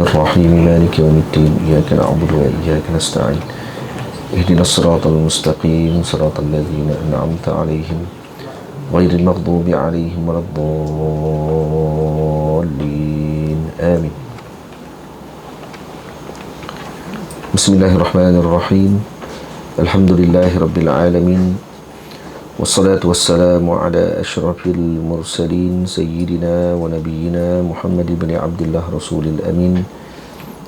الرحيم مالك يوم الدين إياك نعبد وإياك نستعين اهدنا الصراط المستقيم صراط الذين أنعمت عليهم غير المغضوب عليهم ولا الضالين آمين. بسم الله الرحمن الرحيم. الحمد لله رب العالمين، والصلاة والسلام على أشرف المرسلين سيدنا ونبينا محمد بن عبد الله رسول الأمين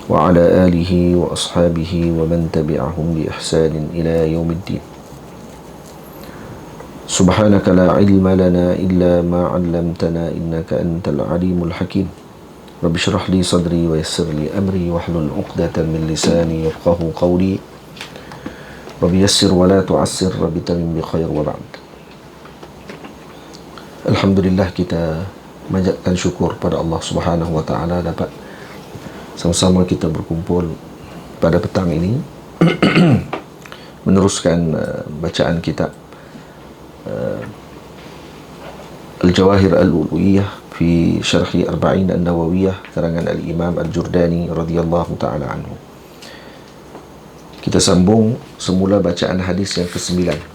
وعلى آله وأصحابه ومن تبعهم بإحسان إلى يوم الدين. سبحانك لا علم لنا إلا ما علمتنا إنك أنت العليم الحكيم. رب اشرح لي صدري ويسر لي أمري واحلل عقدة من لساني يفقه قولي. رب يسر ولا تعسر، رب تمم بخير وبعد. Alhamdulillah, kita manjatkan syukur pada Allah Subhanahu wa taala dapat sama-sama kita berkumpul pada petang ini meneruskan bacaan kitab Al-Jawahir Al-Uluiyah fi Syarhi Arba'in An-Nawawiyah karangan Al-Imam Al-Jurdani radhiyallahu ta'ala anhu. Kita sambung semula bacaan hadis yang ke-9.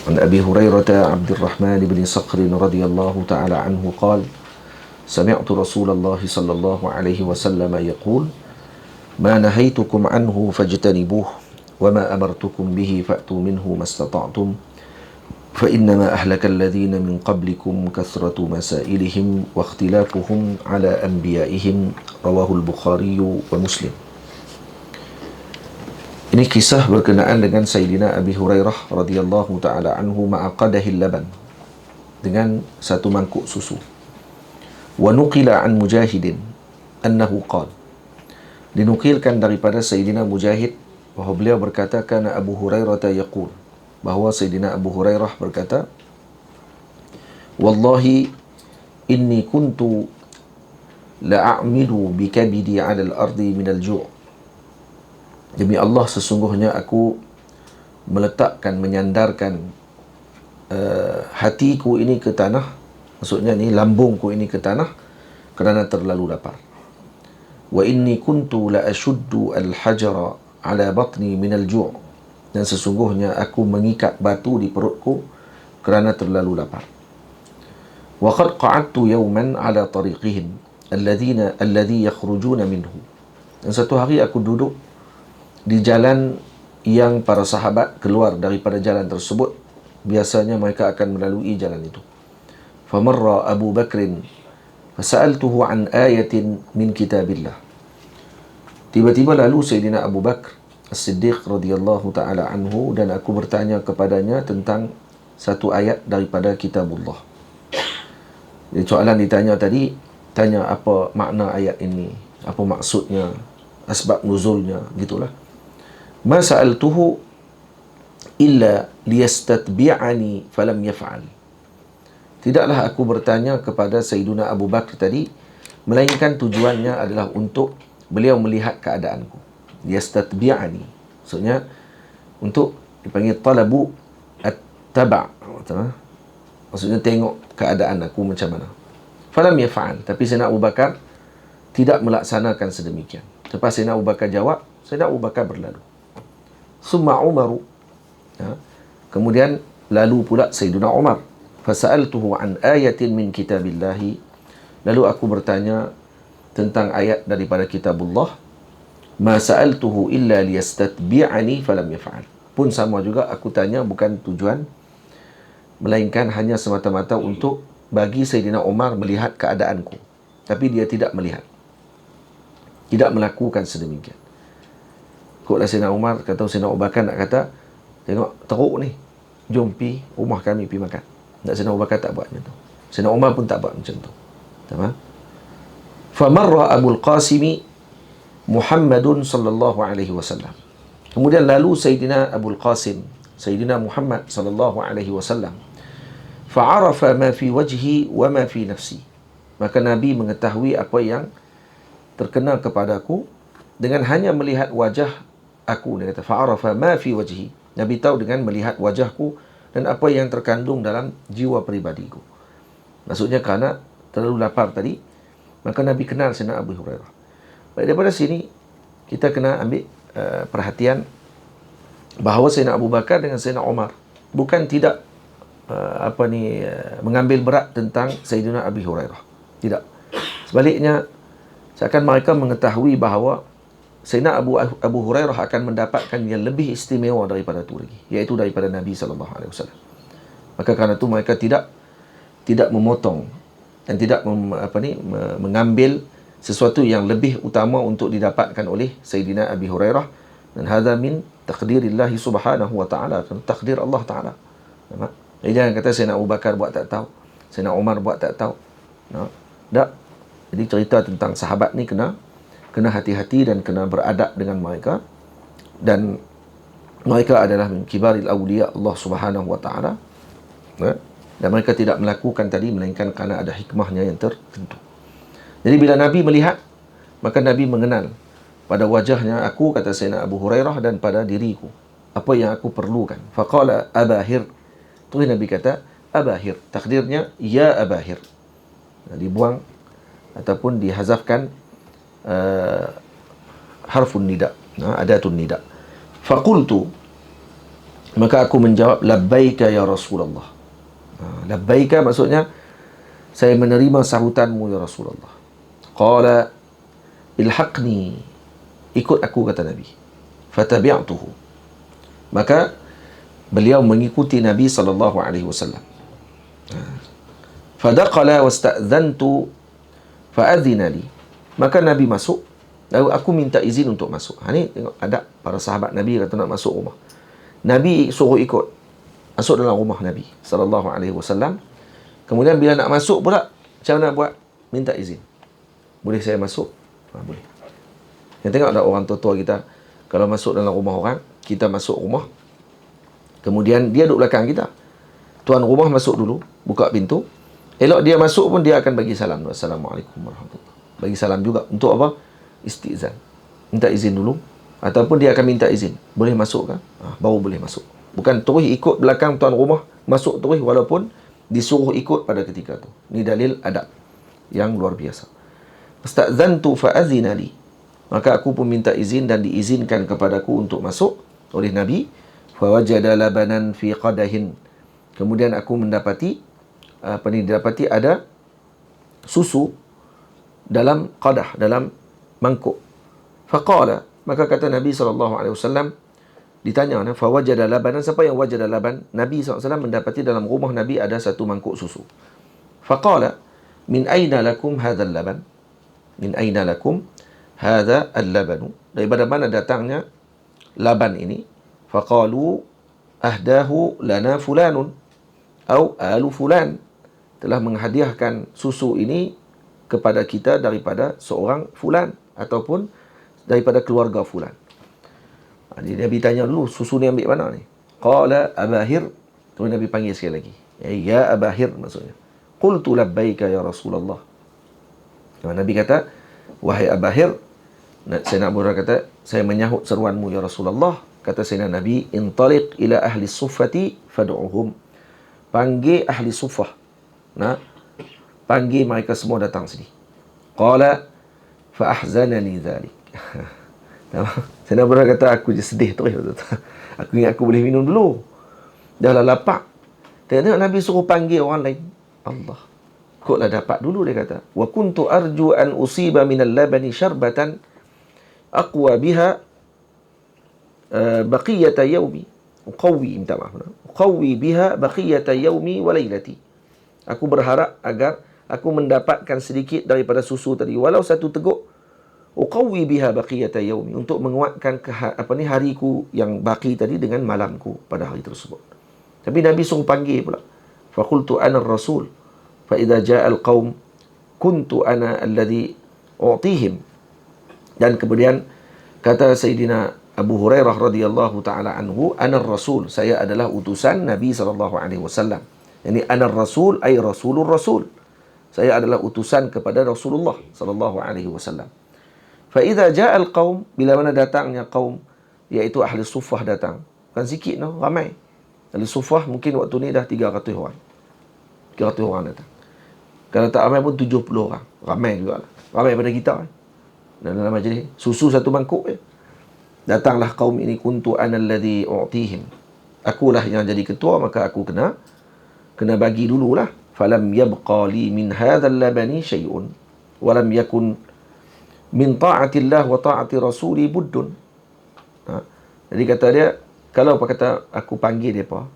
An Abi Hurairah Abdurrahman bin Sakhr radhiyallahu ta'ala anhu qala sami'tu Rasulullah sallallahu alaihi wasallam yaqul ma nahaytukum anhu fajtanibuh wa ma amartukum bihi fa'tu minhu mastata'tum fa innama ahlaka alladhina min qablikum kathratu masailihim wa ikhtilafuhum ala anbiya'ihim. Rawahu al-Bukhari wa Muslim. Ini kisah berkenaan dengan Sayyidina Abi Hurairah radhiyallahu ta'ala anhu ma'aqadahil laban, dengan satu mangkuk susu. Wa nuqila an Mujahidin annahu qala, dinukilkan daripada Sayyidina Mujahid bahawa beliau berkata, kana Abu Hurairah yaqul, bahawa Sayyidina Abu Hurairah berkata, wallahi inni kuntu la'amilu bikabidi 'ala al-ardi min al-ju'. Demi Allah, sesungguhnya aku meletakkan, menyandarkan hatiku ini ke tanah, maksudnya ni lambungku ini ke tanah kerana terlalu lapar. Wa inni kuntu la ashuddu al-hajara ala batni min al-ju', dan sesungguhnya aku mengikat batu di perutku kerana terlalu lapar. Wa qad qa'adtu yawman ala tariqihim alladhi yakhrujuna minhu, dan satu hari aku duduk di jalan yang para sahabat keluar daripada jalan tersebut. Biasanya mereka akan melalui jalan itu. Famarra Abu Bakrin fasa'altuhu an ayatin min kitabillah. Tiba-tiba lalu Sayyidina Abu Bakr As-Siddiq radhiyallahu ta'ala anhu, dan aku bertanya kepadanya tentang satu ayat daripada kitabullah. Jadi soalan ditanya tadi, tanya apa makna ayat ini, apa maksudnya, asbab nuzulnya, gitulah. Ma sa'altuhu illa liyastatbi'ani falam yaf'al. Tidaklah aku bertanya kepada Sayyidina Abu Bakr tadi, melainkan tujuannya adalah untuk beliau melihat keadaanku. Liyastatbi'ani, maksudnya untuk dipanggil talabu at-taba', maksudnya tengok keadaan aku macam mana. Falam yaf'al, tapi Sayyidina Abu Bakar tidak melaksanakan sedemikian. Lepas Sayyidina Abu Bakar jawab, Sayyidina Abu Bakar berlalu. Summa Umaru, kemudian lalu pula Sayyidina Umar. Fasa'altuhu an ayatin min kitabillahi, lalu aku bertanya tentang ayat daripada kitabullah. Ma sa'altuhu illa liyastatbi'ani falam yaf'al, pun sama juga aku tanya bukan tujuan, melainkan hanya semata-mata untuk bagi Sayyidina Umar melihat keadaanku, tapi dia tidak melihat, tidak melakukan sedemikian. Koklah Sayyidina Umar kata Sayyidina Abu Bakar nak kata, tengok teruk ni, jom pi rumah kami pi makan. Tak, Sayyidina Abu Bakar tak buat macam tu. Sayyidina Umar pun tak buat macam tu. Tamam? Famarra Abul Qasim Muhammadun sallallahu alaihi wasallam. Kemudian lalu Sayyidina Abul Qasim, Sayyidina Muhammad sallallahu alaihi wasallam. Fa'arafa ma fi wajhi wa ma fi nafsi. Maka Nabi mengetahui apa yang terkena kepadaku dengan hanya melihat wajah aku. Dia kata fa'arafa ma fi wajhi, Nabi tahu dengan melihat wajahku dan apa yang terkandung dalam jiwa peribadiku. Maksudnya kerana terlalu lapar tadi, Maka Nabi kenal Sayyidina Abu Hurairah. Baik, daripada sini kita kena ambil perhatian bahawa Sayyidina Abu Bakar dengan Sayyidina Umar bukan tidak mengambil berat tentang Sayyidina Abu Hurairah. Tidak. Sebaliknya, seakan mereka mengetahui bahawa Sayyidina Abu Hurairah akan mendapatkan yang lebih istimewa daripada itu lagi, iaitu daripada Nabi SAW. Maka kerana itu mereka tidak memotong dan tidak mengambil sesuatu yang lebih utama untuk didapatkan oleh Sayyidina Abi Hurairah. Dan hadza min taqdirillah subhanahu wa ta'ala, takdir Allah Ta'ala. Jadi jangan kata Sayyidina Abu Bakar buat tak tahu, Sayyidina Umar buat tak tahu. Tak. Jadi cerita tentang sahabat ni kena hati-hati dan kena beradab dengan mereka. Dan mereka adalah min kibaril awliya Allah Subhanahu wa ta'ala. Dan mereka tidak melakukan tadi melainkan kerana ada hikmahnya yang tertentu. Jadi bila Nabi melihat, maka Nabi mengenal pada wajahnya aku, kata Sayyidina Abu Hurairah, dan pada diriku apa yang aku perlukan. Faqala Abahir. Terus Nabi kata Abahir. Takdirnya ya Abahir. Dibuang ataupun dihazafkan harfun nida, adatun nida. Faqultu, maka aku menjawab labbaika ya Rasulullah. Labbaika maksudnya saya menerima sahutanmu ya Rasulullah. Qala ilhaqni, ikut aku, kata Nabi. Fatabi'tuhu, maka beliau mengikuti Nabi SAW. Fadaqala wasta'dhantu fa'adhina li, maka Nabi masuk, lalu aku minta izin untuk masuk. Ni tengok adab para sahabat Nabi kata nak masuk rumah. Nabi suruh ikut masuk dalam rumah Nabi SAW. Kemudian bila nak masuk pula, macam mana buat? Minta izin. Boleh saya masuk? Boleh. Yang tengok ada orang tua-tua kita, kalau masuk dalam rumah orang, kita masuk rumah, kemudian dia duduk belakang kita. Tuan rumah masuk dulu, buka pintu. Elok dia masuk pun dia akan bagi salam. Assalamualaikum warahmatullahi. Bagi salam juga. Untuk apa? Istizan. Minta izin dulu. Ataupun dia akan minta izin. Boleh masuk kan? Baru boleh masuk. Bukan terus ikut belakang tuan rumah, masuk terus walaupun disuruh ikut pada ketika itu. Ini dalil adab yang luar biasa. Fasta'zantu fa'azina li, maka aku pun minta izin dan diizinkan kepadaku untuk masuk oleh Nabi. Fawajada labanan fi qadahin, kemudian aku mendapati didapati ada susu dalam qadah, dalam mangkuk. Faqala, maka kata Nabi SAW, ditanya, fawajada labanan, siapa yang wajada laban? Nabi SAW mendapati dalam rumah Nabi ada satu mangkuk susu. Faqala, min aina lakum hadzal laban? Min aina lakum hadza al-labanu? Daripada mana datangnya laban ini? Faqalu ahdahu lana fulanun au alu fulan, telah menghadiahkan susu ini kepada kita daripada seorang fulan ataupun daripada keluarga fulan. Jadi Nabi tanya dulu, susu ni ambil mana ni? Qala Abahir. Terus Nabi panggil sekali lagi, ya Abahir maksudnya. Qultu labbaika ya Rasulullah. Nabi kata, wahai Abahir. Sayyidina Abu Hurairah kata, saya menyahut seruanmu ya Rasulullah. Kata Sayyidina Nabi, intaliq ila ahli suffati fad'uhum, panggil ahli suffah. Panggil mereka semua datang sini. Qala fa ahzanani dhalik. Sayyidina Abu Hurairah kata, aku je sedih terus. Aku ingat aku boleh minum dulu, dah lah lapar. Tengok Nabi suruh panggil orang lain. Allah, koklah dapat dulu, dia kata. Wa kuntu arju an usiba minal labani syarbatan aqwa biha baqiyata yaumi. Uqawwi biha baqiyata yaumi wa lailati. Aku berharap agar aku mendapatkan sedikit daripada susu tadi, walau satu teguk. Uqawwi biha baqiyata yaumi, untuk menguatkan hariku yang baki tadi dengan malamku pada hari tersebut. Tapi Nabi suruh panggil pula. Faqultu ana ar-rasul fa idza jaa al-qaum kuntu ana alladhi u'tihim. Dan kemudian kata Sayyidina Abu Hurairah radhiyallahu taala anhu, ana ar-rasul, saya adalah utusan Nabi sallallahu alaihi wasallam. Yani ana ar-rasul ay rasulur rasul, saya adalah utusan kepada Rasulullah sallallahu alaihi wasallam. Fa idza jaa al-qaum, bila mana datangnya kaum, iaitu ahli suffah datang. Bukan sikit, ramai. Ahli suffah mungkin waktu ni dah 300 orang. 300 orang datang. Kalau tak ramai pun 70 orang. Ramai juga lah. Ramai pada kita kan. Dalam majlis susu satu mangkuk je. Datanglah kaum ini, kuntu ana alladhi u'tihim. Akulah yang jadi ketua, maka aku kena bagi dululah. Falam yabqa li min hadzal labani syai'un wa lam yakun min ta'atillah wa ta'ati rasuli buddun. Jadi kata dia, kalau apa kata aku panggil depa,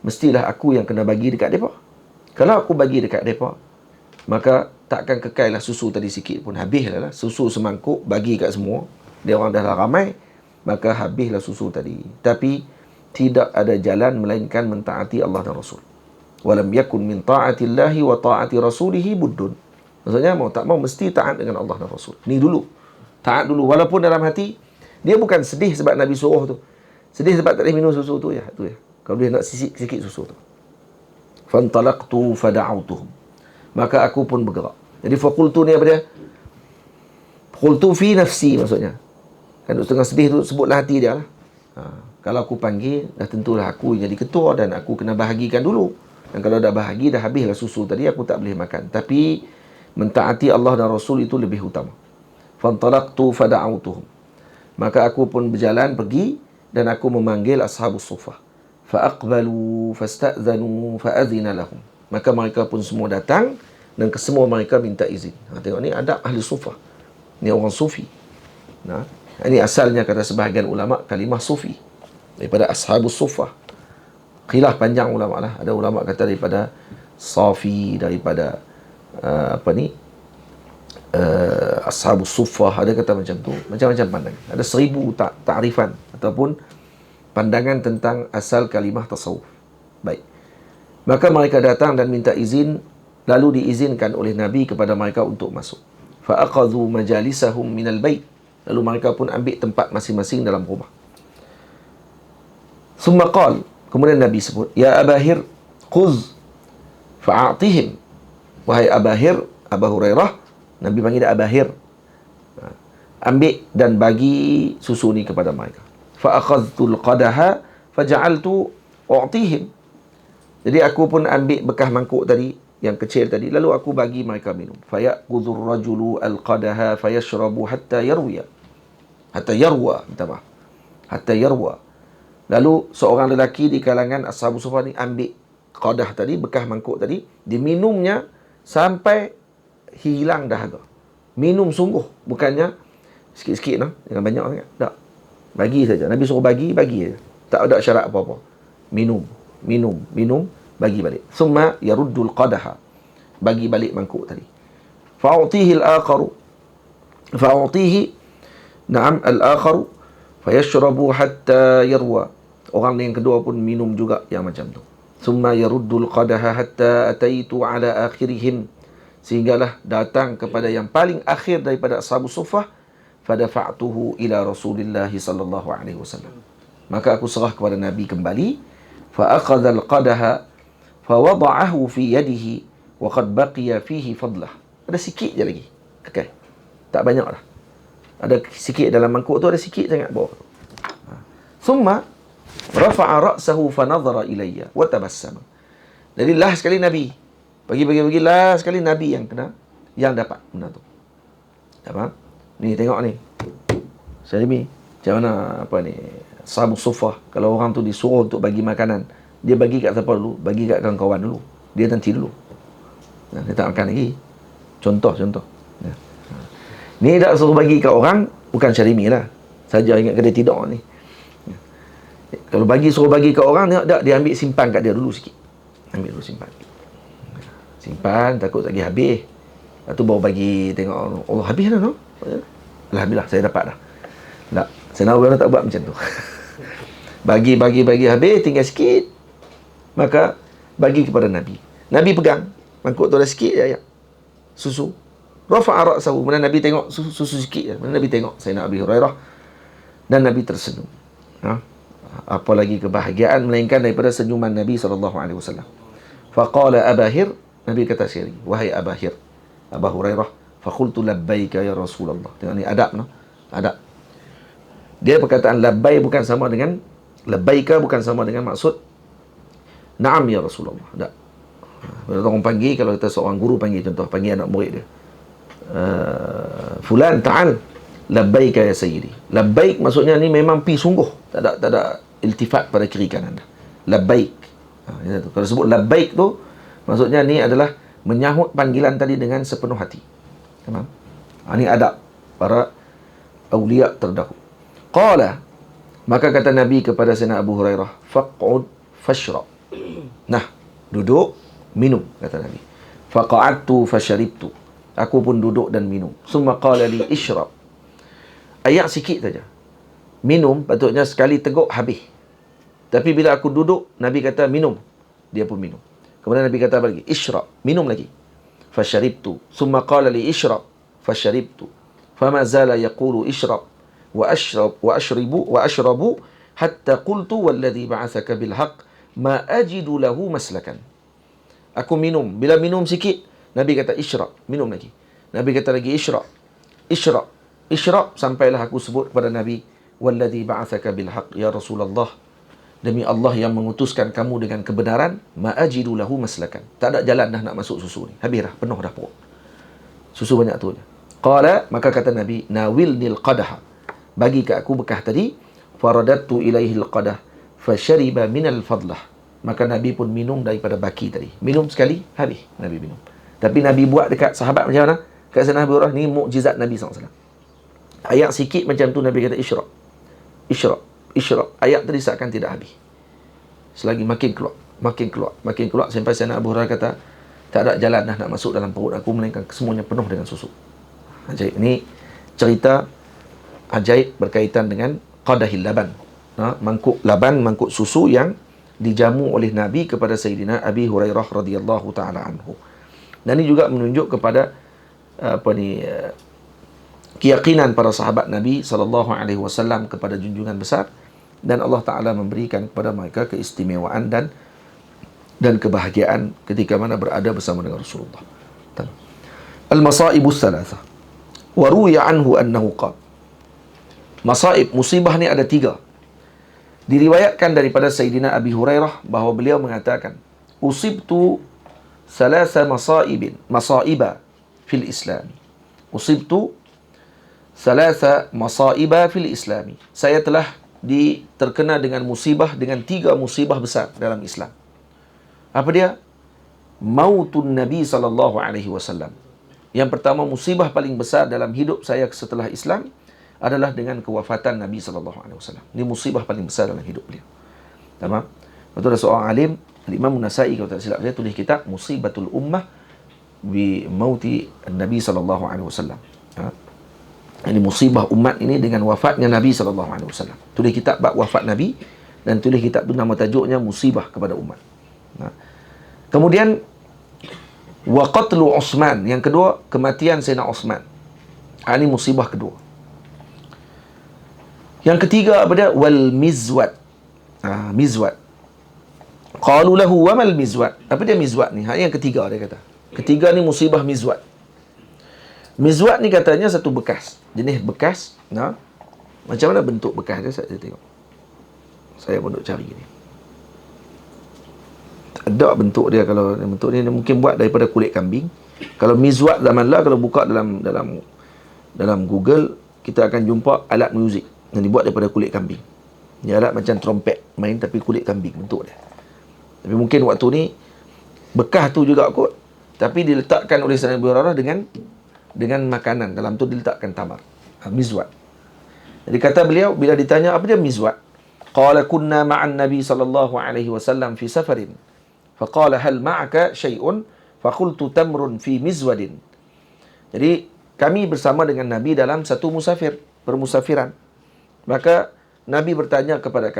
mestilah aku yang kena bagi dekat depa. Kalau aku bagi dekat depa, maka takkan kekal lah susu tadi sikit pun. Habislah lah susu semangkuk bagi kat semua. Dia orang dah ramai, maka habislah susu tadi. Tapi tidak ada jalan melainkan mentaati Allah dan Rasul. Walam yakun min ta'atillahi wa ta'ati rasulihi buddun. Maksudnya mau tak mau mesti taat dengan Allah dan Rasul. Ni dulu. Taat dulu. Walaupun dalam hati dia bukan sedih sebab Nabi suruh tu. Sedih sebab tak boleh minum susu tu ya. Tu ya. Kalau dia nak sikit susu tu. Fantalaqtu fada'autuhum. Maka aku pun bergerak. Jadi faqultu ni apa dia? Qultu fi nafsi maksudnya. Kan setengah sedih tu sebutlah hati dia lah. Kalau aku panggil, dah tentulah aku jadi ketua dan aku kena bahagikan dulu. Dan kalau dah bahagi, dah habislah susu tadi, aku tak boleh makan. Tapi mentaati Allah dan Rasul itu lebih utama. Fantalaqtu fada'autuhum. Maka aku pun berjalan pergi dan aku memanggil ashabus suffah. Fa'aqbalu fasta'zanu fa'adhina lahum. Maka mereka pun semua datang dan kesemua mereka minta izin. Tengok ni adab ahli suffah. Ni orang sufi. Ini asalnya kata sebahagian ulama kalimah sufi daripada ashabus suffah. Khilaf panjang ulama lah. Ada ulama kata daripada safi, daripada ashabus suffah, ada kata macam tu. Macam-macam pandangan. Ada 1000 ta'rifan ataupun pandangan tentang asal kalimah tasawuf. Baik. Maka mereka datang dan minta izin, lalu diizinkan oleh Nabi kepada mereka untuk masuk. Fa'aqadhu majalisahum minal bait. Lalu mereka pun ambil tempat masing-masing dalam rumah. Summa qal, kemudian Nabi sebut, ya Abahir, khuz fa'atihim. Wahai Abahir, Abu Hurairah, Nabi panggil dia Abahir. Ambil dan bagi susu ni kepada mereka. Fa'akhadhtul qadaha faja'altu u'tihim. Jadi aku pun ambil bekas mangkuk tadi, yang kecil tadi, lalu aku bagi mereka minum. Fayaqudhur rajulu al-qadaha fayashrabu hatta yarwa. Hatta yarwa, minta maaf. Hatta yarwa. Lalu seorang lelaki di kalangan ashabus suffah ni ambil qadah tadi, bekas mangkuk tadi, diminumnya sampai hilang dahaga. Minum sungguh, bukannya sikit-sikit nah, jangan banyak sangat. Tak. Bagi saja. Nabi suruh bagi saja. Tak ada syarat apa-apa. Minum, bagi balik. Summa yaruddul qadaha. Bagi balik mangkuk tadi. Fa'utihi al-akharu. Fa'utihi na'am al-akharu fayashrabu hatta yarwa. Orang yang kedua pun minum juga yang macam tu. Summa yaruddul qadaha hatta ataitu ala akhirihim. Sehinggalah datang kepada yang paling akhir daripada ashabus suffah. Fadafa'tuhu ila Rasulillah sallallahu alaihi wasallam. Maka aku serah kepada Nabi kembali. Fa'akhadha al-qadaha fawada'ahu fi yadihi wa qad baqiya fihi fadlah. Ada sikit je lagi. Kekal. Tak banyak dah. Ada sikit dalam mangkuk tu, ada sikit sangat bawah. Summa rafa'a ra'sahu fa nadhara ilayya wa tabassama. Jadi last sekali Nabi. Bagi last sekali Nabi yang dapat benda tu. Tak faham? Ni tengok ni. Syarimi, macam mana sahabus suffah, kalau orang tu disuruh untuk bagi makanan, dia bagi kat siapa dulu? Bagi kat kawan-kawan dulu. Dia nanti dulu. Dia tak makan lagi. Contoh. Ya. Ni tak suruh bagi kat orang, bukan Syarimi lah. Saja ingat ke dia tidak ni. Ya. Kalau suruh bagi kat orang, dia ambil simpan kat dia dulu sikit. Ambil dulu simpan. Simpan, takut lagi habis. Lepas tu baru bagi, tengok, Allah habis dah no? Alhamdulillah, saya dapat dah. Tak, saya nak tak buat macam tu. Bagi habis, tinggal sikit. Maka, bagi kepada Nabi. Nabi pegang. Mangkuk tu ada sikit je, susu. Rafa'a ra'sahu. Kemudian Nabi tengok susu sikit je. Kemudian Nabi tengok Sayyidina Abi Hurairah. Dan Nabi tersenyum. Apa lagi kebahagiaan melainkan daripada senyuman Nabi SAW. Faqala Abahir. Nabi kata sekali, wahai Abahir, Abu Hurairah, faqultu labbaika ya Rasulullah. Tengok ni adab no? Adab. Dia perkataan labbaik bukan sama dengan labbaika, bukan sama dengan maksud na'am ya Rasulullah. Tak. Bila orang panggil, kalau kita seorang guru panggil, contoh panggil anak murid dia, fulan ta'al, labbaik ya sayyidi. Labbaik maksudnya ni memang pi sungguh, tak ada iltifat pada kiri kanan dah. Labbaik. Kalau sebut labbaik tu maksudnya ni adalah menyahut panggilan tadi dengan sepenuh hati. Faham? Ini adab para awliya terdahulu. Qala, maka kata Nabi kepada Sayyidina Abu Hurairah, faq'ud fashrab. Nah, duduk, minum, kata Nabi. Faqa'adtu fasharibtu. Aku pun duduk dan minum. Summa qala li ishrab. Ayak sikit saja. Minum, patutnya sekali teguk habis. Tapi bila aku duduk, Nabi kata minum. Dia pun minum. Kemudian Nabi kata apa lagi? Ishrab. Minum lagi. Fasharibtu. Summa qala li ishrab. Fasharibtu. Fama zala yaqulu ishrab. Wa ashrabu. Hatta qultu walladhi ba'athaka bilhaq. Ma ajidu lahu maslakan. Aku minum. Bila minum sikit, Nabi kata isyrab, minum lagi. Nabi kata lagi isyrab. Isyrab. Isyrab sampailah aku sebut kepada Nabi, walladhi ba'athaka bilhaq ya Rasulullah. Demi Allah yang mengutuskan kamu dengan kebenaran, ma ajidu lahu maslakan. Tak ada jalan dah nak masuk susu ni. Habis dah, penuh dah perut. Susu banyak tu. Qala, maka kata Nabi, nawilnil qadah. Bagi ke aku bekah tadi, faradattu ilaihi al-qadah fashariba minal fadlah. Maka Nabi pun minum daripada baki tadi. Minum sekali, habis Nabi minum. Tapi Nabi buat dekat sahabat macam mana? Kat sana Nabi orang ni mukjizat Nabi SAW. Ayat sikit macam tu Nabi kata isyrab. Isyrab. Isyrab. Ayat tadi seakan tidak habis. Selagi makin keluar, makin keluar, makin keluar, sampai sana Abu Hurairah kata, tak ada jalan dah nak masuk dalam perut aku melainkan semuanya penuh dengan susu. Ajaib. Ini cerita ajaib berkaitan dengan qadahil laban. Mangkuk laban, mangkuk susu yang dijamu oleh Nabi kepada Sayyidina Abi Hurairah radhiyallahu taala anhu. Dan ini juga menunjuk kepada keyakinan para sahabat Nabi SAW kepada junjungan besar, dan Allah Ta'ala memberikan kepada mereka keistimewaan dan kebahagiaan ketika mana berada bersama dengan Rasulullah. Al-masaibus salasah. Wa ruwiya anhu annahu qala. Masaib, musibah ni ada 3. Diriwayatkan daripada Sayyidina Abi Hurairah bahawa beliau mengatakan, usibtu salasa masaiba fil Islam. Usibtu salasa masaiba fil Islami. Saya telah terkena dengan musibah, dengan 3 musibah besar dalam Islam. Apa dia? Mautun Nabi SAW. Yang pertama, musibah paling besar dalam hidup saya setelah Islam adalah dengan kewafatan Nabi SAW. Ini musibah paling besar dalam hidup beliau. Tamam? Betul, ada seorang alim, Imam Nasai, kalau tak silap saya, tulis kitab Musibatul Ummah bi Mauti Nabi SAW. Ini musibah umat ini dengan wafatnya Nabi SAW. Tulis kitab bab wafat Nabi, dan tulis kitab tu nama tajuknya Musibah kepada umat. Kemudian wa qatlu Uthman, yang kedua kematian Sayyidina Uthman. Ini musibah kedua. Yang ketiga apa dia? Wal mizwat. Mizwat. Qalu lahu wa mal mizwat. Apa dia mizwat ni? Yang ketiga dia kata. Ketiga ni musibah mizwat. Mizwat ni katanya satu bekas. Jenis bekas. Macam mana bentuk bekas dia? Saya tengok. Saya pun duk cari ni. Tak ada bentuk dia. Kalau bentuk ni mungkin buat daripada kulit kambing. Kalau mizwat zaman lah, kalau buka dalam Google, kita akan jumpa alat muzik yang dibuat daripada kulit kambing. Ni alat macam trompet main tapi kulit kambing bentuk dia. Tapi mungkin waktu ni bekas tu juga kot, tapi diletakkan oleh Sayyidina Abu Hurairah dengan makanan. Dalam tu diletakkan tamar. Mizwat. Jadi kata beliau, bila ditanya apa dia mizwat, qala kunna ma'an Nabi sallallahu alaihi wasallam fi safarin. Faqala hal ma'aka syai'un? Faqultu tamrun fi mizwadin. Jadi kami bersama dengan Nabi dalam satu permusafiran. Maka Nabi bertanya kepada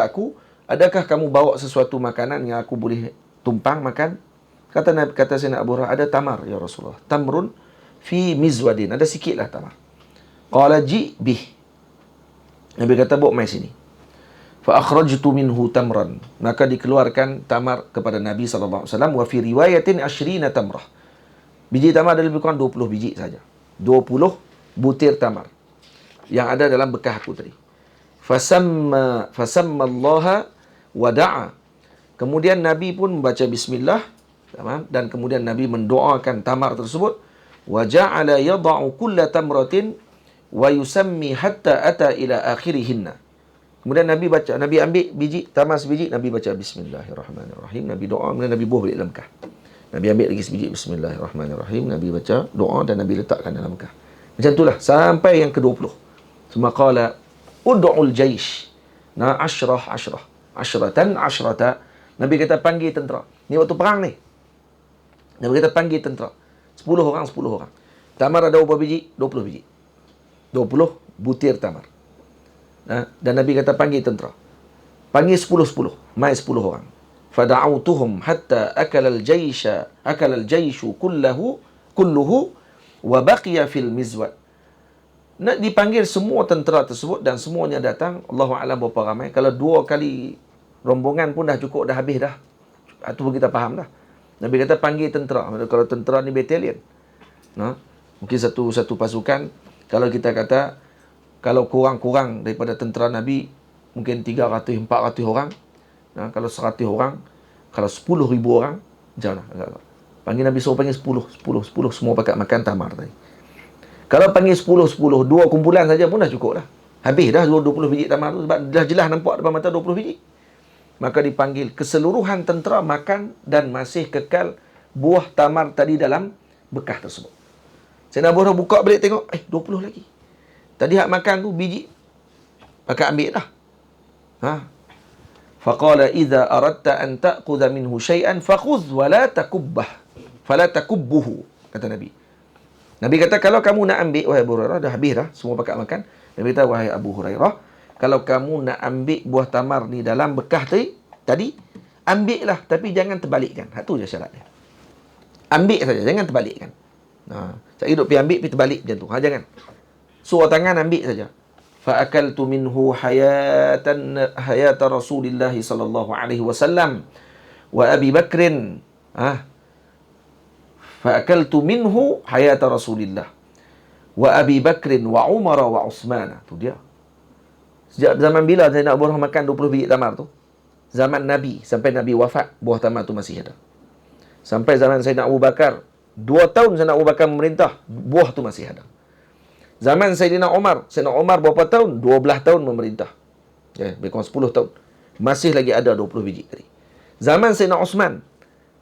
aku, adakah kamu bawa sesuatu makanan yang aku boleh tumpang makan? Kata Sayyidina Abu Hurairah, ada tamar ya Rasulullah. Tamrun fi mizwadin, ada sikitlah tamar. Qala ji bih. Nabi kata, bawa mai sini. Fa akhrajtu minhu tamran. Maka dikeluarkan tamar kepada Nabi sallallahu alaihi wasallam. Wa fi riwayatin 20 tamrah. Biji tamar ada lebih kurang 20 biji saja. 20 butir tamar yang ada dalam bekas aku tadi. Fasamma Allah wa da'a. Kemudian Nabi pun membaca bismillah Tamam. Dan kemudian Nabi mendoakan tamar tersebut, wa ja'ala yada'u kulla tamratin wa yusammi hatta ata ila akhirihinna. Kemudian Nabi baca, Nabi ambil biji tamar sebiji, Nabi baca bismillahirrahmanirrahim, Nabi doa, kemudian Nabi buah balik dalam Mekah. Nabi ambil lagi sebiji bismillahirrahmanirrahim, Nabi baca doa dan Nabi letakkan dalam Mekah. Macam itulah sampai yang ke-20. Suma qala ud'ul jaish. Na asyratan asyrata. Nabi kata panggil tentera. Ni waktu perang ni. Nabi kata panggil tentera. 10 orang. Tamar ada berapa biji? 20 biji. 20 butir tamar. Dan Nabi kata panggil tentera. Panggil 10. Mai 10 orang. Fada'autuhum hatta akala al-jayshu kulluhu wa baqiya fil mizwad. Nak dipanggil semua tentera tersebut dan semuanya datang. Allahu a'lam berapa ramai. Kalau 2 kali rombongan pun dah cukup, dah habis dah. Itu pun kita faham dah. Nabi kata panggil tentera. Kalau tentera ni batalion. Mungkin satu pasukan. Kalau kita kata, kalau kurang-kurang daripada tentera Nabi, mungkin 300-400 orang. Kalau 100 orang, kalau 10,000 orang, macam mana? Panggil Nabi suruh panggil 10 semua pakat makan tamar tadi. Kalau panggil 10, 2 kumpulan saja pun dah cukup dah. Habis dah 20 biji tamar tu, sebab dah jelas nampak depan mata 20 biji. Maka dipanggil keseluruhan tentera makan dan masih kekal buah tamar tadi dalam bekah tersebut. Sayyidina Abu Hurairah buka balik tengok, 20 lagi. Tadi hak makan tu biji, maka ambil dah. Faqala idza aradta an ta'khudha minhu syai'an fakhudh wa la takubbah. Fala takubbuhu, kata Nabi. Nabi kata kalau kamu nak ambil, wahai Abu Hurairah, dah habis dah semua pakat makan. Nabi kata, wahai Abu Hurairah, kalau kamu nak ambil buah tamar ni dalam bekah tadi, ambil lah, tapi jangan terbalikkan. Itu je syaratnya. Ambil saja, jangan terbalikkan. Saya hidup pergi ambil, pergi terbalik macam tu. Jangan. Suruh tangan ambil saja. Fa'akaltu minhu hayata Rasulillah sallallahu alaihi wasallam wa Abi Bakrin. Fa'akaltu minhu hayata Rasulillah wa Abi Bakrin wa Umar wa Uthman. Tu dia. Sejak zaman bila Sayyidina Abu Hurairah makan 20 biji tamar tu? Zaman Nabi, sampai Nabi wafat, buah tamar tu masih ada. Sampai zaman Sayyidina Abu Bakar, 2 tahun Sayyidina Abu Bakar memerintah, buah tu masih ada. Zaman Sayyidina Umar berapa tahun? 12 tahun memerintah. Lebih kurang 10 tahun. Masih lagi ada 20 biji tadi. Zaman Sayyidina Uthman,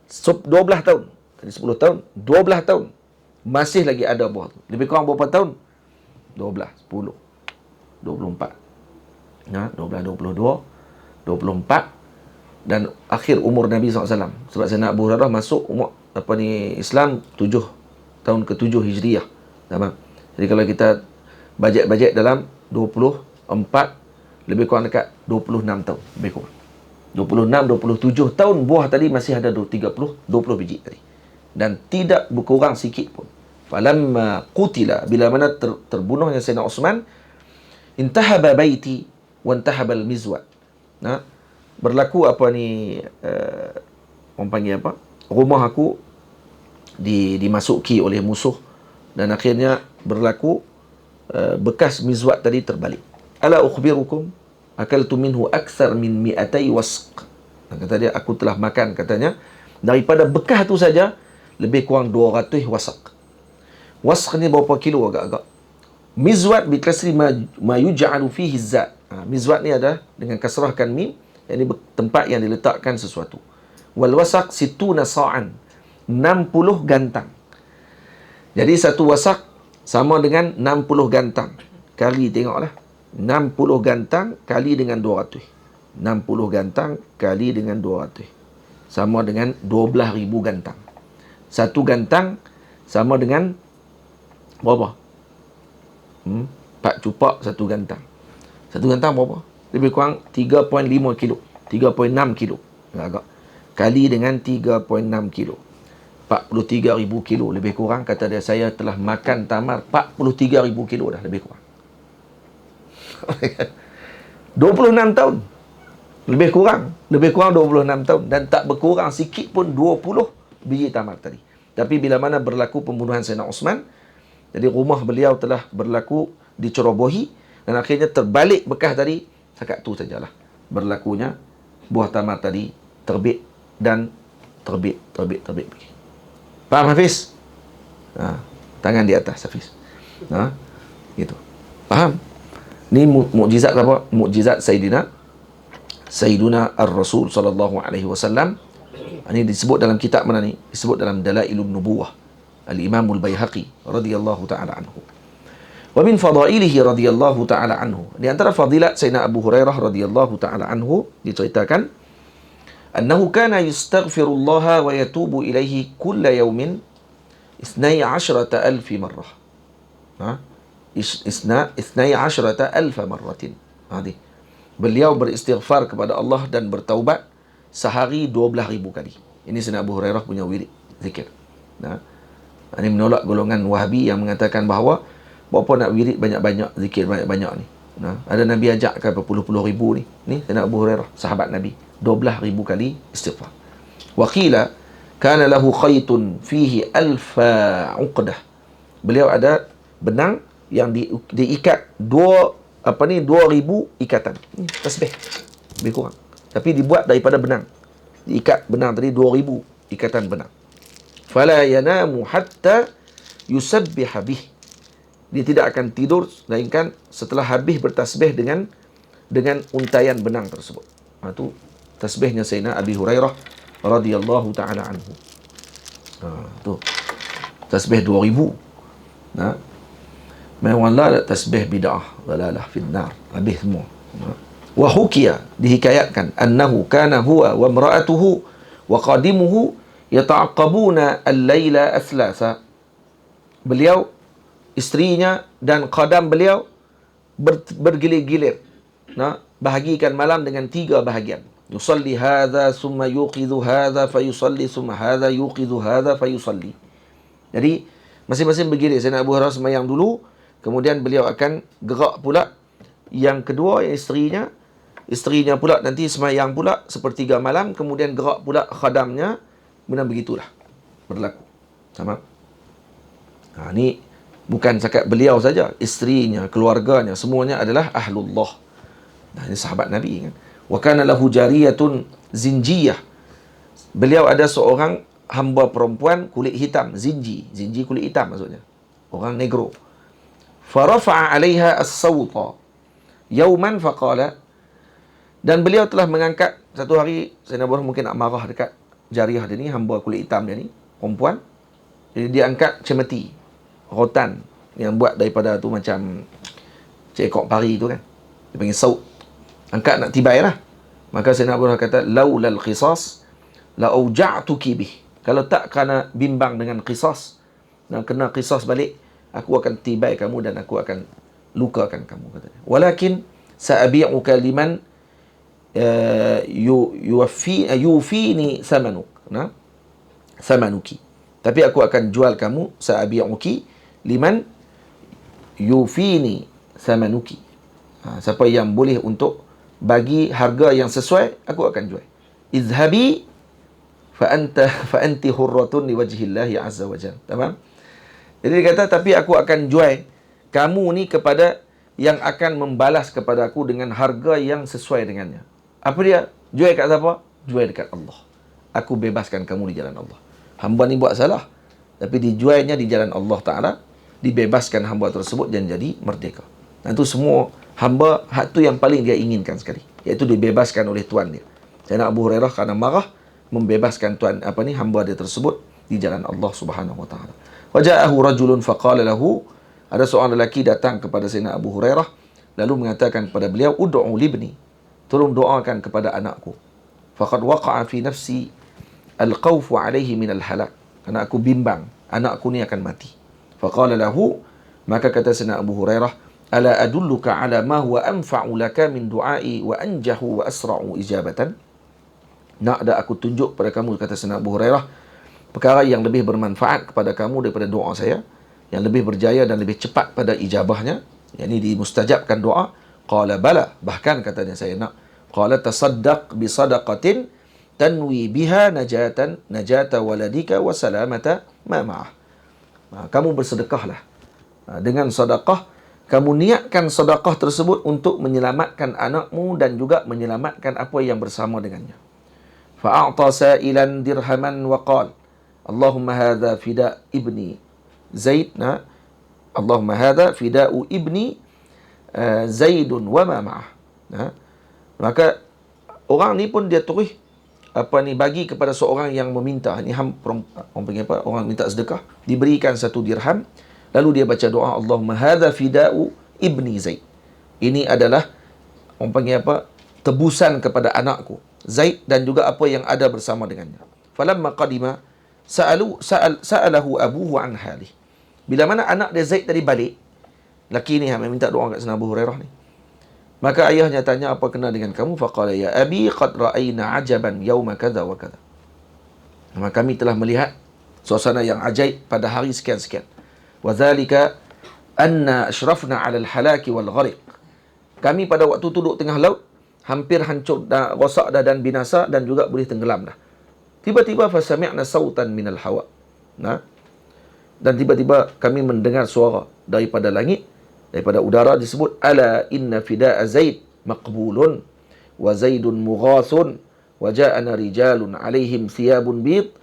12 tahun. Tadi 10 tahun, 12 tahun. Masih lagi ada buah tu. Lebih kurang berapa tahun? 12, 10, 24. 12, 22, 24. Dan akhir umur Nabi SAW. Sebab Sayyidina Abu Hurairah masuk umur Islam 7 tahun ke-7 Hijriah. Tamam. Jadi kalau kita bajet dalam 24, lebih kurang dekat 26 tahun. Lebih kurang 26, 27 tahun buah tadi masih ada 20 biji tadi. Dan tidak berkurang sikit pun. Falamma qutila, bila mana terbunuhnya Sayyidina Uthman, intahaba baiti wa intahaba al-mizwad. Berlaku orang panggil apa? Rumah aku dimasuki oleh musuh, dan akhirnya berlaku bekas mizwad tadi terbalik. Ala ukhbirukum akaltu minhu akthar min 200 wasq. Kata dia, aku telah makan, katanya, daripada bekas tu saja lebih kurang 200 wasq. Wasq ni berapa kilo agak-agak. Mizwad bi kasri ma yuj'alu fihi zat. Mizwad ni ada dengan kasrahkan mim, yakni tempat yang diletakkan sesuatu. Wal wasaq situna sa'an, 60 gantang. Jadi satu wasak sama dengan 60 gantang. Kali tengoklah. 60 gantang kali dengan 200. 60 gantang kali dengan 200. Sama dengan 12,000 gantang. Satu gantang sama dengan berapa? 4 cupak satu gantang. Satu gantang berapa? Lebih kurang 3.5 kilo. 3.6 kilo. Agak. Kali dengan 3.6 kilo. 43,000 kilo lebih kurang. Kata dia, saya telah makan tamar 43,000 kilo dah lebih kurang. 26 tahun. Lebih kurang 26 tahun. Dan tak berkurang sikit pun 20 biji tamar tadi. Tapi bila mana berlaku pembunuhan Sayyidina Uthman, jadi rumah beliau telah berlaku dicerobohi, dan akhirnya terbalik bekas tadi. Setakat tu sajalah berlakunya buah tamar tadi terbit dan terbit pergi. Faham Hafiz? Tangan di atas Hafiz. Gitu. Faham? Ni mukjizat apa? Mukjizat Sayyiduna Ar-Rasul sallallahu alaihi wasallam. Ini disebut dalam kitab mana ni? Disebut dalam Dalailun Nubuwah. Al-Imam Al-Baihaqi radhiyallahu taala anhu. Wa min fadailihi radhiyallahu taala anhu. Di antara fadilat Sayyidina Abu Hurairah radhiyallahu taala anhu diceritakan annahu kana yastaghfirullah wa yatubu ilaihi kulla yawmin 12,000 marrah. Isna 12,000 marratin. Beliau beristighfar kepada Allah dan bertaubat sehari 12,000 kali. Ini Sayyidina Abu Hurairah punya wirid zikir. Ini menolak golongan Wahabi yang mengatakan bahawa berapa nak wirid banyak-banyak, zikir banyak-banyak ni. Ada Nabi ajakkan berpuluh-puluh ribu ni. Ni Sayyidina Abu Hurairah, sahabat Nabi, 12,000 kali istighfar. Wa qila kana lahu khaytun fihi 1,000 uqdah. Beliau ada benang yang diikat 2,000 ikatan. Tasbih. Lebih kurang. Tapi dibuat daripada benang. Diikat benang tadi 2,000 ikatan benang. Fala yanamu hatta yusabbiha bih. Dia tidak akan tidur melainkan setelah habis bertasbih dengan untaian benang tersebut. Itu tasbihnya Sayyidina Abi Hurairah radhiyallahu taala anhu. Tu. Tasbih 2,000. Memang ada tasbih bid'ah, dalalah finnar, habis semua. Wa hukiya, dihikayatkan annahu kana huwa wa imra'atuhu wa qadimuhu yata'aqqabuna al-laila athlasa. Beliau, isterinya dan qadam beliau bergilir-gilir, bahagikan malam dengan 3 bahagian. Yusalli hadha summa yuqidhu hadha fayusalli summa hadha yuqidhu hadha fayusalli. Jadi masing-masing bergilir. Sayyidina Abu Hurairah sembahyang dulu, kemudian beliau akan gerak pula. Yang kedua, isterinya pula nanti sembahyang pula sepertiga malam, kemudian gerak pula khadamnya. Kemudian begitulah berlaku. Sama. Ini bukan sahaja beliau saja, isterinya, keluarganya, semuanya adalah ahlullah. Ini sahabat Nabi kan. Wa kana lahu jariyatun zinjiyah. Beliau ada seorang hamba perempuan kulit hitam, zinji kulit hitam maksudnya. Orang negro. Farafa'a 'alaiha as-sawta yawman faqala, dan beliau telah mengangkat satu hari. Sayyidina Abu Hurairah mungkin nak marah dekat jariah dia ni, hamba kulit hitam dia ni, perempuan. Jadi dia angkat cemeti, rotan yang buat daripada tu macam ekor pari tu kan, dia panggil saut. Angkat nak tibai lah. Maka Sayyidina Abu Hurairah kata, laulal qisas la auja'tuki bih. Kalau tak kerana bimbang dengan qisas, dan kena qisas balik, aku akan tibai kamu dan aku akan lukakan kamu, katanya. Walakin sa'abi'uka liman yufini thamanuki. Tapi aku akan jual kamu, sa'abi'uki liman yufini thamanuki. Siapa yang boleh untuk bagi harga yang sesuai, aku akan jual. Izhabi fa anti hurratun liwajhillahi azza wa jalla. Tamam? Jadi dia kata, tapi aku akan jual kamu ni kepada yang akan membalas kepada aku dengan harga yang sesuai dengannya. Apa dia? Jual kat siapa? Jual dekat Allah. Aku bebaskan kamu di jalan Allah. Hamba ni buat salah, tapi dijualnya di jalan Allah Ta'ala, dibebaskan hamba tersebut dan jadi merdeka. Dan itu semua hamba, hak tu yang paling dia inginkan sekali, iaitu dibebaskan oleh tuan dia. Sayyidina Abu Hurairah kerana marah, membebaskan hamba dia tersebut di jalan Allah Subhanahu wa taala. Waja'ahu rajulun faqala lahu, ada seorang lelaki datang kepada Sayyidina Abu Hurairah lalu mengatakan kepada beliau, ud'u libni, tolong doakan kepada anakku. Faqad waqa'a fi nafsi al-khawfu alayhi min al-halak, kerana aku bimbang anakku ni akan mati. Faqala lahu, maka kata Sayyidina Abu Hurairah, ala adulluka ala ma huwa anfa'u laka min du'ai wa anjahu wa asra'u ijabatan. Nak ada aku tunjuk pada kamu, kata Sayyidina Abu Hurairah, perkara yang lebih bermanfaat kepada kamu daripada doa saya, yang lebih berjaya dan lebih cepat pada ijabahnya, yakni dimustajabkan doa. Qala bala, bahkan katanya saya nak. Qala tasaddaq bi sadaqatin tanwi biha najata waladika wa salamata ma ma'ah. Kamu bersedekahlah dengan sedekah, kamu niatkan sedekah tersebut untuk menyelamatkan anakmu dan juga menyelamatkan apa yang bersama dengannya. fa'a'ta sa'ilan dirhaman wa qala Allahumma hadha fida ibni Zaid, Allahumma hadha fida'u ibni Zaidun wa ma ma'ah. Maka orang ni pun dia terus bagi kepada seorang yang meminta. Ini orang panggil apa? Orang minta sedekah, diberikan 1 dirham, lalu dia baca doa, Allahumma hadha fida'u ibni Zaid. Ini adalah orang panggil apa? Tebusan kepada anakku Zaid dan juga apa yang ada bersama dengannya. Falamma qadima sa'alahu abuhu an halih. Bila mana anak dia Zaid tadi balik, laki ni yang minta doa kat sana Abu Hurairah ni, maka ayahnya tanya, apa kena dengan kamu? Faqala ya abi qad ra'ayna ajaban yauma kadza wa kadza. Maka kami telah melihat suasana yang ajaib pada hari sekian-sekian. Wa dzalika anna ashrafna 'ala al-halaki wal ghariq. Kami pada waktu tu duduk tengah laut, hampir hancur dah, rosak dah dan binasa dan juga boleh tenggelam dah. Tiba-tiba fasami'na sautan minal hawa. Dan tiba-tiba kami mendengar suara daripada langit, daripada udara, disebut ala inna fida'a Zaid maqbulun wa Zaidun mughathun wa ja'ana rijalun alaihim thiyabun bid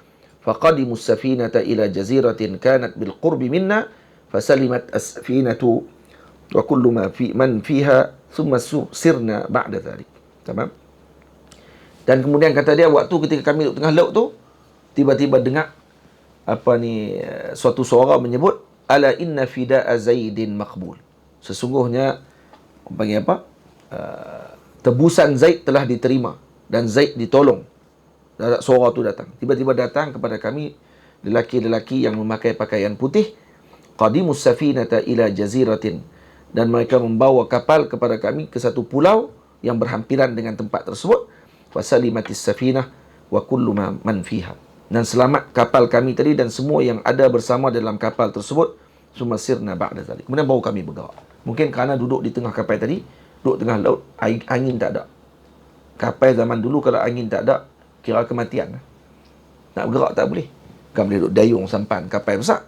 faqadimu as-safinata ila jaziratin kanat bil qurbi minna fasalimat as-safinatu wa kullu ma fi man fiha thumma sirna ba'da dhalik. Tamam. Dan kemudian kata dia, waktu ketika kami duduk tengah laut tu, tiba-tiba dengar suatu suara menyebut ala inna fida'a Zaidin maqbul. Sesungguhnya panggil apa? Tebusan Zaid telah diterima dan Zaid ditolong. Suara tu datang. Tiba-tiba datang kepada kami lelaki-lelaki yang memakai pakaian putih. Qadimus safinata ila jaziratin. Dan mereka membawa kapal kepada kami ke satu pulau yang berhampiran dengan tempat tersebut. Fasalimatis safinah wa kullu man fiha. Dan selamat kapal kami tadi dan semua yang ada bersama dalam kapal tersebut. Sumasirna ba'da zalik. Kemudian baru kami bergerak. Mungkin kerana duduk di tengah kapal tadi, duduk tengah laut, angin tak ada. Kapal zaman dulu kalau angin tak ada, kira kematian. Nak bergerak tak boleh. Kan boleh duduk dayung sampan kapal besar.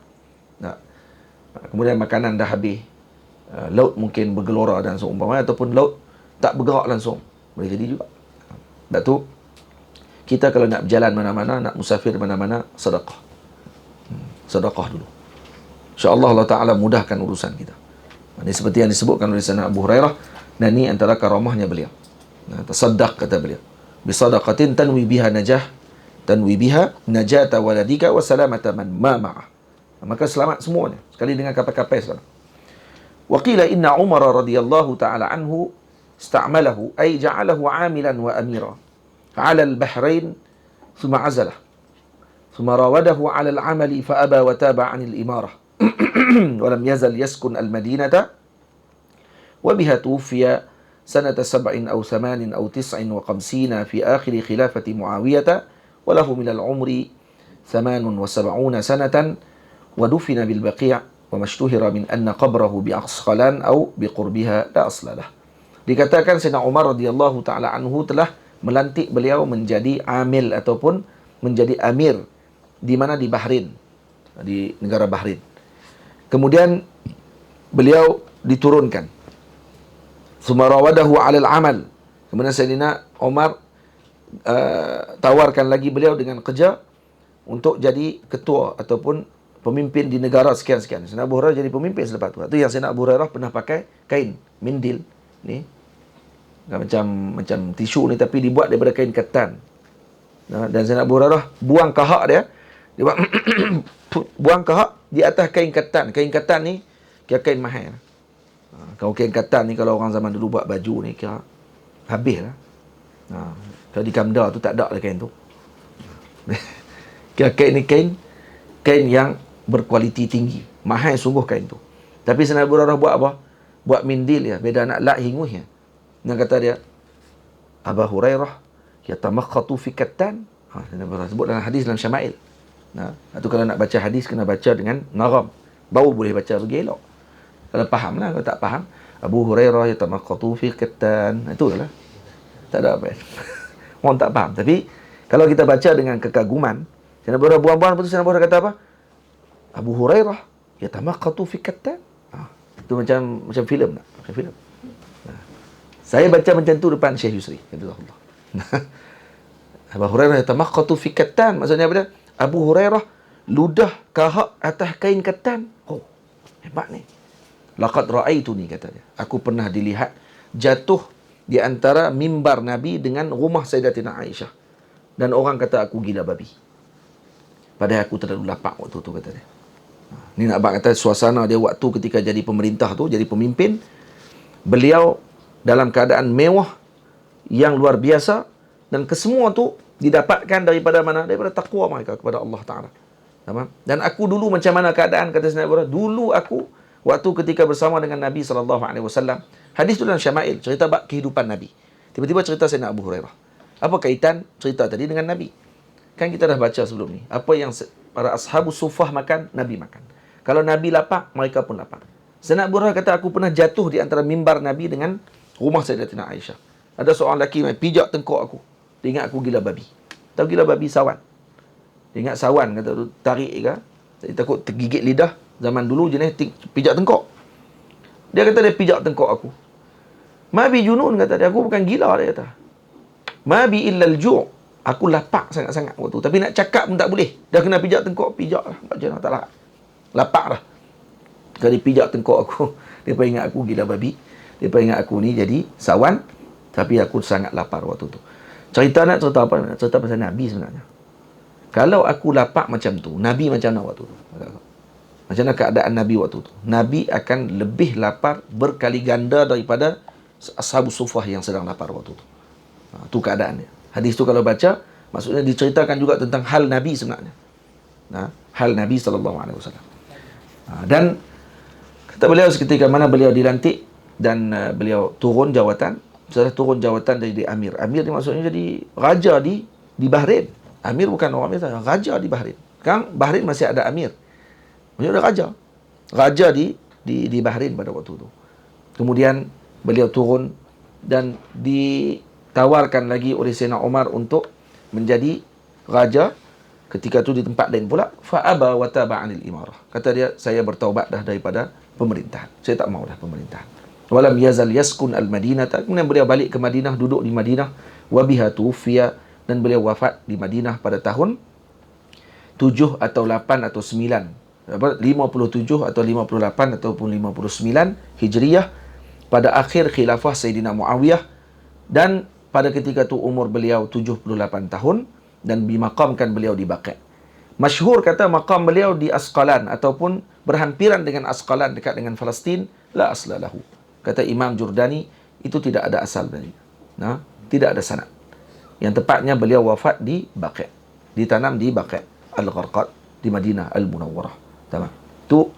Kemudian makanan dah habis. Laut mungkin bergelora dan seumpamanya, ataupun laut tak bergerak langsung. Boleh jadi juga. Tak tu, kita kalau nak berjalan mana-mana, nak musafir mana-mana, sedekah. Sedekah dulu. InsyaAllah Allah Ta'ala mudahkan urusan kita. Ini seperti yang disebutkan oleh Sayyidina Abu Hurairah. Dan ini antara karamahnya beliau. Tasaddaq, kata beliau. Bisadaqatin tanwi biha najata waladika wa salamata man ma'ah. Maka selamat semuanya. Sekali dengan kapal-kapal sekarang. Wa qila inna Umar radhiyallahu ta'ala anhu ista'malahu ay ja'alahu 'amilan wa amira 'ala al-bahrain thumma 'azalah thumma rawadahu 'ala al-'amali fa aba wa taba 'an al-imarah wa lam yazal yaskun al-madinata wa biha tuwfiya sanata 7 aw 8 aw 59 fi akhir khilafati Muawiyah wa lahu min al-'umri 78 sanatan wa dufina bil Baqi' wa mashtuhira min anna qabrahu bi Asqalan aw bi qurbiha la aslalah. Dikatakan Sayyidina Umar radhiyallahu taala anhu telah melantik beliau menjadi amil ataupun menjadi amir di mana di Bahrain, di negara Bahrain. Kemudian beliau diturunkan. Sumarawadahu 'alal amal. Kemudian Sayyidina Umar tawarkan lagi beliau dengan kerja untuk jadi ketua ataupun pemimpin di negara sekian-sekian. Sayyidina Abu Hurairah jadi pemimpin selepas tu. Itu yang Sayyidina Abu Hurairah pernah pakai kain mindil ni. Macam tisu ni tapi dibuat daripada kain ketan. Dan Sayyidina Abu Hurairah buang kahak dia buat buang kahak di atas kain ketan. Kain ketan ni kira kain mahal. Kalau kain ketan ni, kalau orang zaman dulu buat baju ni kira habis lah. Kalau di Kamda tu tak ada lah kain tu. Kira kain ni kain yang berkualiti tinggi. Mahal sungguh kain tu. Tapi Sayyidina Abu Hurairah buat apa? Buat mindil ya. Beda nak lak hinguh ya. Dan kata dia, Abu Hurairah yatamakhatu fi kattan. Sebut dalam hadis dalam Syama'il. Itu kalau nak baca hadis kena baca dengan naram. Baru boleh baca lagi elok. Kalau faham lah, kalau tak faham, Abu Hurairah yatamakhatu fi kattan. Itu lah. Tak ada apa. Orang tak faham. Tapi kalau kita baca dengan kekaguman, Sayyidina Abu Hurairah buang-buang, lepas tu Sayyidina Abu Hurairah kata apa? Abu Hurairah yatamakhatu fi kattan. Itu macam filem tak? Macam filem. Saya baca macam tu depan Syekh Yusri. Abu Hurairah yatamaqqatu fi kattan. Maksudnya apa dia? Abu Hurairah ludah kahak atas kain kattan. Oh, hebat ni. Laqad ra'aituni, kata dia. Aku pernah dilihat jatuh di antara mimbar Nabi dengan rumah Sayyidatina Aisyah. Dan orang kata aku gila babi. Padahal aku terlalu lapar waktu tu, kata dia. Ni nak abang kata suasana dia waktu ketika jadi pemerintah tu, jadi pemimpin. Beliau dalam keadaan mewah yang luar biasa. Dan kesemua tu didapatkan daripada mana? Daripada taqwa mereka kepada Allah Ta'ala. Dan aku dulu macam mana keadaan, kata Sayyidina Abu Hurairah? Dulu aku waktu ketika bersama dengan Nabi SAW. Hadis tu dalam Syama'il, cerita bab kehidupan Nabi. Tiba-tiba cerita Sayyidina Abu Hurairah. Apa kaitan cerita tadi dengan Nabi? Kan kita dah baca sebelum ni. Apa yang para ashabus sufah makan, Nabi makan. Kalau Nabi lapar, mereka pun lapar. Sayyidina Abu Hurairah kata, aku pernah jatuh di antara mimbar Nabi dengan rumah Sayyidatina Aisyah. Ada seorang lelaki yang pijak tengkok aku. Dia ingat aku gila babi. Tahu gila babi? Sawan. Dia ingat sawan, kata tu, tarik ke. Dia takut tergigit lidah. Zaman dulu jenis pijak tengkok. Dia kata dia pijak tengkok aku. Ma bi junun, kata dia. Aku bukan gila, dia kata. Ma bi illal ju'. Aku lapar sangat-sangat waktu tu. Tapi nak cakap pun tak boleh. Dah kena pijak tengkok, pijak lah. Macam mana tak lah. Lapar lah. Kalau dia pijak tengkok aku, dia pun ingat aku gila babi. Dia pun ingat aku ni jadi sawan. Tapi aku sangat lapar waktu tu. Cerita apa? Cerita pasal Nabi sebenarnya. Kalau aku lapar macam tu, Nabi macam mana waktu tu? Macam mana keadaan Nabi waktu tu? Nabi akan lebih lapar berkali ganda daripada ashabus sufah yang sedang lapar waktu tu. Itu keadaannya. Hadis tu kalau baca, maksudnya diceritakan juga tentang hal Nabi sebenarnya. Hal Nabi SAW. Dan kata beliau seketika mana beliau dilantik dan beliau turun jawatan. Setelah turun jawatan jadi Amir. Amir ni maksudnya jadi raja di Bahrain. Amir bukan orang biasa, raja di Bahrain. Kan Bahrain masih ada Amir. Maksudnya ada raja. Raja di Bahrain pada waktu tu. Kemudian beliau turun dan ditawarkan lagi oleh Sayyidina Umar untuk menjadi raja. Ketika tu di tempat lain pula, fa'aba wa taba'anil imarah. Kata dia, saya bertaubat dah daripada pemerintahan. Saya tak mau dah pemerintahan. Walam yazal yaskun al-Madinah. Kemudian beliau balik ke Madinah, duduk di Madinah. Wabiha tufiya. Dan beliau wafat di Madinah pada tahun 7 atau 8 atau 9. 57 atau 58 ataupun 59 Hijriyah. Pada akhir khilafah Sayyidina Muawiyah. Dan pada ketika tu umur beliau 78 tahun. Dan dimakamkan beliau di Baqi'. Masyhur kata makam beliau di Asqalan. Ataupun berhampiran dengan Asqalan dekat dengan Palestin. La asla lahu. Kata Imam Jurdani, itu tidak ada asal dari. Tidak ada sanad. Yang tepatnya beliau wafat di Baqi'. Ditanam di Baqi' Al-Gharqad di Madinah Al-Munawwarah. Tamam. Itu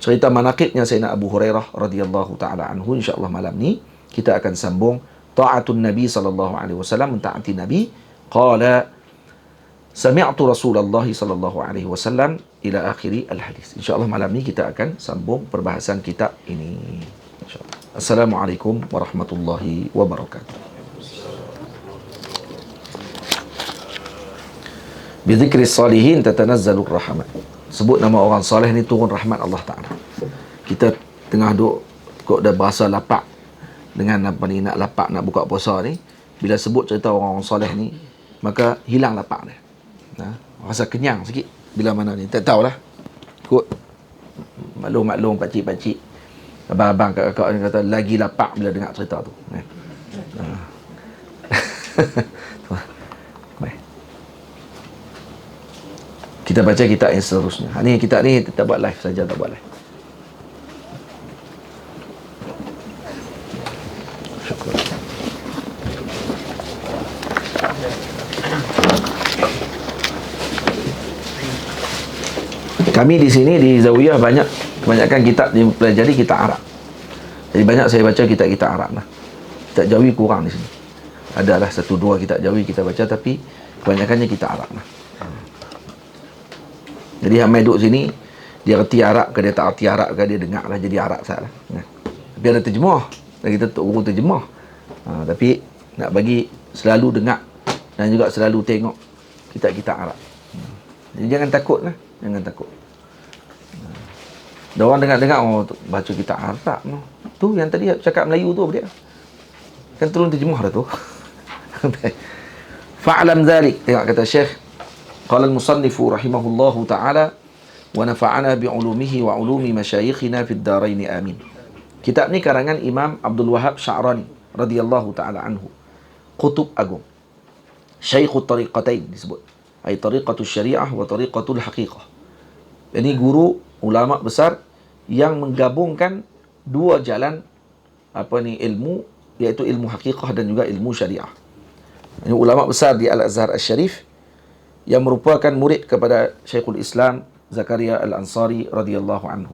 cerita manaqibnya Sayyidina Abu Hurairah radhiyallahu taala anhu. Insya-Allah malam ni kita akan sambung ta'atun Nabi sallallahu alaihi wasallam, mentaati Nabi. Qala sami'tu Rasulullah sallallahu alaihi wasallam ila akhiri al-hadis. Insya-Allah malam ni kita akan sambung perbahasan kitab ini. Insya-Allah. Assalamualaikum warahmatullahi wabarakatuh. Bizikri salihin tatanazzalur rahmat. Sebut nama orang soleh ni turun rahmat Allah Ta'ala. Kita tengah duk kok dah berasa lapar dengan apa ni, nak lapar, nak buka puasa ni. Bila sebut cerita orang-orang soleh ni, maka hilang lapar dia. Rasa kenyang sikit. Bila mana ni, tak tahulah. Kot maklum pakcik-pakcik, abang-abang, kakak-kakak ni kata lagi lapar bila dengar cerita tu. Kita baca kitab yang seterusnya. Ni kitab ni kita buat live saja, tak buat live. Syukur. Kami di sini di Zawiyah kebanyakan kitab dipelajari kitab Arab. Jadi banyak saya baca kitab-kitab Arab lah. Kitab Jawi kurang di sini. Adalah satu dua kitab Jawi kita baca, tapi kebanyakannya kitab Arab lah. Jadi Hamid duduk sini, dia reti Arab ke dia tak reti Arab ke, dia dengar lah jadi Arab sahaja. Tapi ada terjemah, dan kita guru terjemah. Tapi nak bagi selalu dengar dan juga selalu tengok kitab-kitab Arab. Jadi jangan takut lah, jangan takut. Ada orang dengar-dengar, oh baca kitab Arab no. Tu yang tadi cakap Melayu tu apa dia? Kan tolong terjemah dah tu. Fa'lam dhalik. Tengok kata Syekh, qala al-musannifu rahimahullahu ta'ala wa nafa'ana bi'ulumihi wa ulumi masyayikhina fid daraini amin. Kitab ni karangan Imam Abdul Wahab Sya'rani radhiyallahu ta'ala anhu. Qutub agung. Syekhut tariqatain disebut. Ai tariqatul syariah wa tariqatul haqiqah. Ini guru ulama besar yang menggabungkan dua jalan ilmu, iaitu ilmu haqiqah dan juga ilmu syariah. Ini ulama besar di Al-Azhar Asy-Syarif yang merupakan murid kepada Syekhul Islam Zakaria Al-Ansari radhiyallahu anhu.